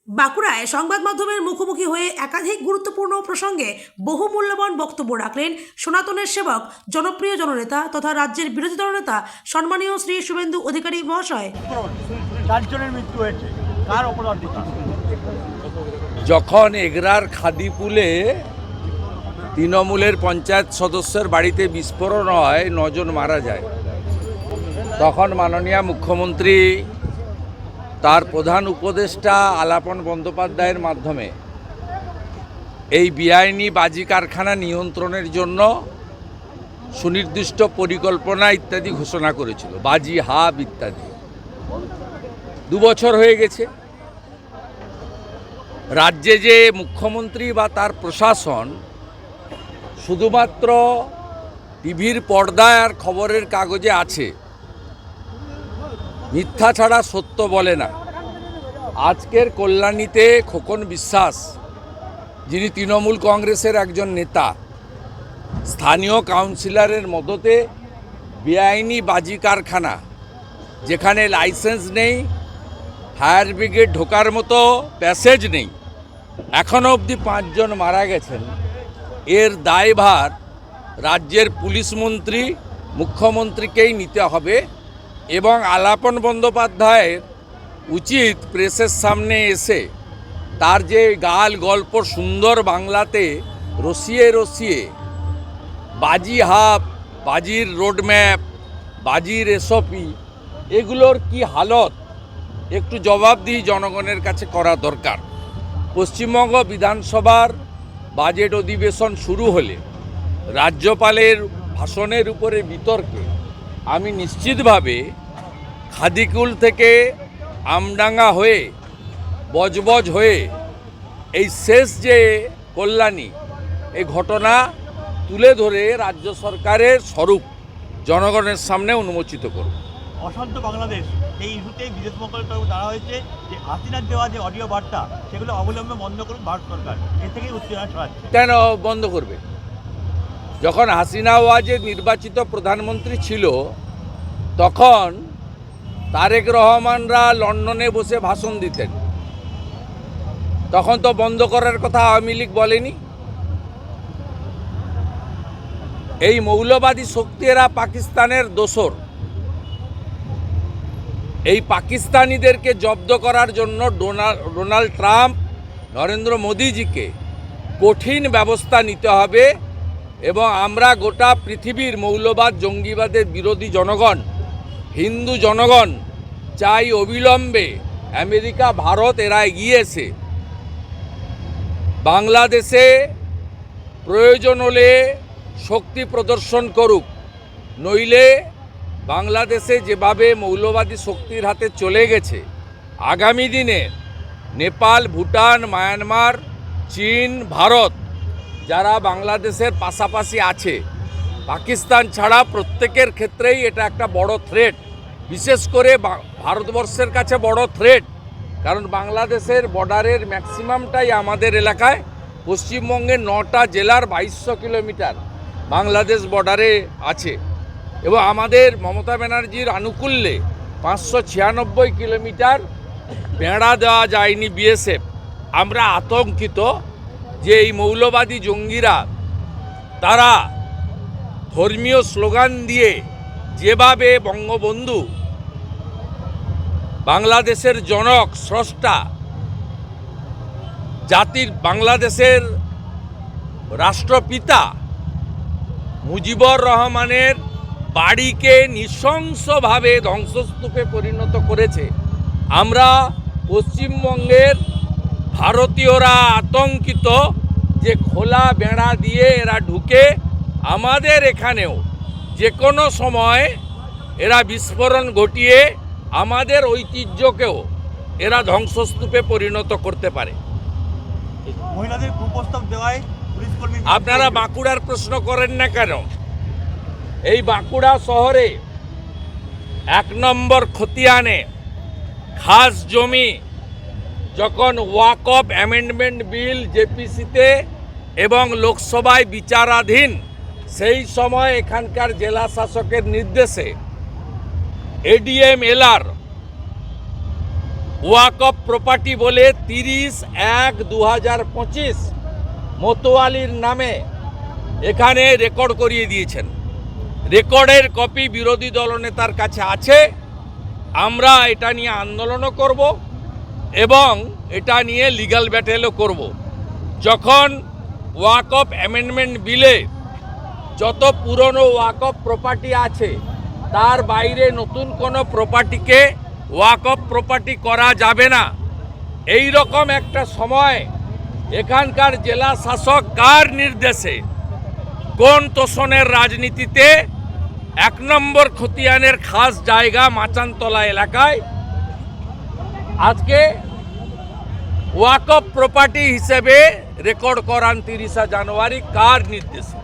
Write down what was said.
বাঁকুড়ায় সংবাদ মাধ্যমের মুখোমুখি হয়ে একাধিক গুরুত্বপূর্ণ প্রসঙ্গে বহু মূল্যবান বক্তব্য রাখলেন সনাতনের সেবক, জনপ্রিয় জননেতা তথা রাজ্যের বিরোধী দলনেতা সম্মানীয় শ্রী শুভেন্দু অধিকারী মহাশয়। 4 জনের মৃত্যু হয়েছে, কার অপরাধ? যখন এগরার খাদিপুলে তৃণমূলের পঞ্চায়েত সদস্যের বাড়িতে বিস্ফোরণ হয়, 9 জন মারা যায়, তখন মাননীয় মুখ্যমন্ত্রী তার প্রধান উপদেষ্টা আলাপন বন্দ্যোপাধ্যায়ের মাধ্যমে এই বেআইনি বাজি কারখানা নিয়ন্ত্রণের জন্য সুনির্দিষ্ট পরিকল্পনা ইত্যাদি ঘোষণা করেছিল, বাজি হাব ইত্যাদি। 2 বছর হয়ে গেছে। রাজ্যে যে মুখ্যমন্ত্রী বা তার প্রশাসন শুধুমাত্র টিভির পর্দায় আর খবরের কাগজে আছে, মিথ্যা ছাড়া সত্য বলে না। আজকের কল্যাণীতে খোকন বিশ্বাস, যিনি তৃণমূল কংগ্রেসের একজন নেতা, স্থানীয় কাউন্সিলরের মদতে বেআইনি বাজি কারখানা, যেখানে লাইসেন্স নেই, ফায়ার ব্রিগেড ঢোকার মতো প্যাসেজ নেই, এখনও অবধি 5 জন মারা গেছেন। এর দায়ভার রাজ্যের পুলিশ মন্ত্রী, মুখ্যমন্ত্রীকেই নিতে হবে এবং আলাপন বন্দ্যোপাধ্যায়ের উচিত প্রেসের সামনে এসে তার যে গাল গল্প সুন্দর বাংলাতে রসিয়ে রসিয়ে বাজি হাব, বাজির রোডম্যাপ, বাজির এসওপি, এগুলোর কি হালত একটু জবাবদিহি জনগণের কাছে করা দরকার। পশ্চিমবঙ্গ বিধানসভার বাজেট অধিবেশন শুরু হলে রাজ্যপালের ভাষণের উপরে বিতর্কে আমি নিশ্চিতভাবে খাদিকুল থেকে আমডাঙ্গা হয়ে বজবজ হয়ে এই শেষ যে কল্যাণী, এই ঘটনা তুলে ধরে রাজ্য সরকারের স্বরূপ জনগণের সামনে উন্মোচিত করব। অশান্ত বাংলাদেশ, এই ইস্যুতেই বিদেশ মন্ত্রণালয়ের তরফে জানা হয়েছে যে হাসিনার দেওয়া যে অডিও বার্তা, সেগুলো অবলম্বনে বন্ধ করুন ভারত সরকার। এর থেকেই উত্তেজনা ছড়াচ্ছে। কেন বন্ধ করবে? যখন হাসিনা ওয়াজেদ নির্বাচিত প্রধানমন্ত্রী ছিল, তখন তারেক রহমানরা লন্ডনে বসে ভাষণ দিতেন, তখন তো বন্ধ করার কথা আওয়ামী লীগ বলেনি। এই মৌলবাদী শক্তিরা পাকিস্তানের দোসর। এই পাকিস্তানিদেরকে জব্দ করার জন্য ডোনাল্ড ট্রাম্প, নরেন্দ্র মোদিজিকে কঠিন ব্যবস্থা নিতে হবে এবং আমরা গোটা পৃথিবীর মৌলবাদ জঙ্গিবাদের বিরোধী জনগণ, হিন্দু জনগণ চাই অবিলম্বে আমেরিকা, ভারত এরা এগিয়ে এসে বাংলাদেশে প্রয়োজন হলে শক্তি প্রদর্শন করুক, নইলে বাংলাদেশে যেভাবে মৌলবাদী শক্তির হাতে চলে গেছে, আগামী দিনে নেপাল, ভুটান, মায়ানমার, চীন, ভারত যারা বাংলাদেশের পাশাপাশি আছে, পাকিস্তান ছাড়া প্রত্যেকের ক্ষেত্রেই এটা একটা বড় থ্রেট। বিশেষ করে ভারতবর্ষের কাছে বড় থ্রেট, কারণ বাংলাদেশের বর্ডারের ম্যাক্সিমামটাই আমাদের এলাকায়। পশ্চিমবঙ্গের 9টা জেলার 2200 কিলোমিটার বাংলাদেশ বর্ডারে আছে এবং আমাদের মমতা ব্যানার্জির আনুকূল্যে 596 কিলোমিটার বেড়া দেওয়া যায়নি বিএসএফ। আমরা আতঙ্কিত যে এই মৌলবাদী জঙ্গিরা তারা ধর্মীয় স্লোগান দিয়ে যেভাবে বঙ্গবন্ধু, বাংলাদেশের জনক, স্রষ্টা, জাতির বাংলাদেশের রাষ্ট্রপিতা মুজিবুর রহমানের বাড়িকে নৃশংসভাবে ধ্বংসস্তূপে পরিণত করেছে, আমরা পশ্চিমবঙ্গের ভারতীয়রা আতঙ্কিত যে খোলা বেড়া দিয়ে এরা ঢুকে আমাদের এখানেও যে কোনো সময় এরা বিস্ফোরণ ঘটিয়ে আমাদের ঐতিহ্যকেও এরা ধ্বংসস্তূপে পরিণত করতে পারে। মহিলাদের কুপ্রস্তাব দেওয়ায় পুলিশ কর্মী, আপনারা বাঁকুড়ার প্রশ্ন করেন না কেন? এই বাঁকুড়া শহরে 1 নম্বর খতিয়ানে খাস জমি যখন ওয়াকফ অ্যামেন্ডমেন্ট বিল জেপিসিতে এবং লোকসভায় বিচারাধীন, সেই সময় এখানকার জেলা শাসকের নির্দেশে এডিএম এলআর ওয়াকফ প্রপার্টি বলে 30/1/2025 মতোয়ালির নামে এখানে রেকর্ড করিয়ে দিয়েছেন। রেকর্ডের কপি বিরোধী দলনেতার কাছে আছে। আমরা এটা নিয়ে আন্দোলনও করব এবং এটা নিয়ে লিগ্যাল ব্যাটেলও করব। যখন ওয়াকফ অ্যামেন্ডমেন্ট বিলে যত পুরনো ওয়াকফ প্রপার্টি আছে তার বাইরে নতুন কোনো প্রপার্টিকে ওয়াকফ প্রপার্টি করা যাবে না, এই রকম একটা সময় এখানকার জেলা শাসক কার নির্দেশে কোন তোষণের রাজনীতিতে 1 নম্বর খতিয়ানের খাস জায়গা মাচানতলা এলাকায় আজকে ওয়াকফ প্রপার্টি হিসেবে রেকর্ড করান 30 জানুয়ারি কার নির্দেশে?